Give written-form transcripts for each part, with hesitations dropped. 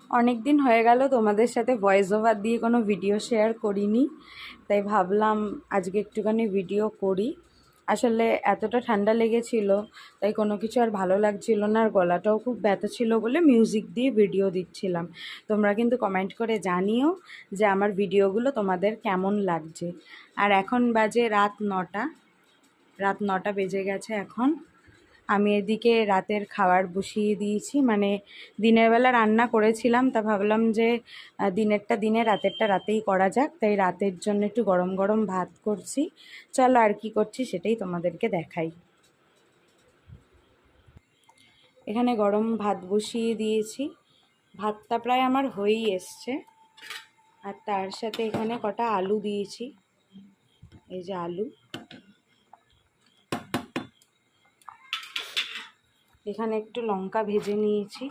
অনেক দিন হয়ে গেল তোমাদের সাথে ভয়েস ওভার দিয়ে কোনো ভিডিও শেয়ার করিনি, তাই ভাবলাম আজকে একটুখানি ভিডিও করি। আসলে এতটা ঠান্ডা লেগেছিল, তাই কোনো কিছু আর ভালো লাগছিল না, আর গলাটাও খুব ব্যথা ছিল বলে মিউজিক দিয়ে ভিডিও দিচ্ছিলাম। তোমরা কিন্তু কমেন্ট করে জানিও যে আমার ভিডিওগুলো তোমাদের কেমন লাগছে। আর এখন বাজে রাত 9টা বেজে গেছে এখন। আমি এদিকে রাতের খাবার বসিয়ে দিয়েছি, মানে দিনের বেলা রান্না করেছিলাম, তা ভাবলাম যে দিনেরটা দিনে রাতেরটা রাতেই করা যাক, তাই রাতের জন্য একটু গরম গরম ভাত করছি। চলো আর কি করছি সেটাই তোমাদেরকে দেখাই। এখানে গরম ভাত বসিয়ে দিয়েছি, ভাতটা প্রায় আমার হয়েই এসছে। আর তার সাথে এখানে কটা আলু দিয়েছি, এই যে আলু। এখানে একটু লঙ্কা ভেজে নিয়েছি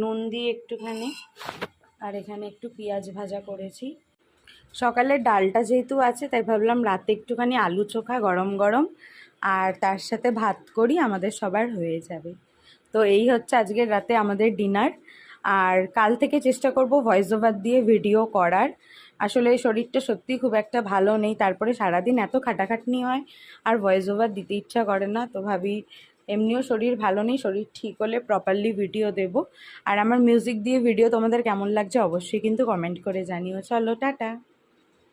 নুন দিয়ে একটুখানি, আর এখানে একটু পেঁয়াজ ভাজা করেছি। সকালের ডালটা যেহেতু আছে, তাই ভাবলাম রাতে একটুখানি আলু চোখা গরম গরম আর তার সাথে ভাত করি, আমাদের সবার হয়ে যাবে। তো এই হচ্ছে আজকের রাতে আমাদের ডিনার। আর কাল থেকে চেষ্টা করব ভয়েস ওভার দিয়ে ভিডিও করার। আসলে শরীরটা সত্যি খুব একটা ভালো নেই, তারপরে সারাদিন এত খাটাখাটনি হয় আর ভয়েস ওভার দিতে ইচ্ছা করে না। তো ভাবি এমনিও শরীর ভালো নেই, শরীর ঠিক হলে প্রপারলি ভিডিও দেব। আর আমার মিউজিক দিয়ে ভিডিও তোমাদের কেমন লাগছে অবশ্যই কিন্তু কমেন্ট করে জানিও। চলো টাটা।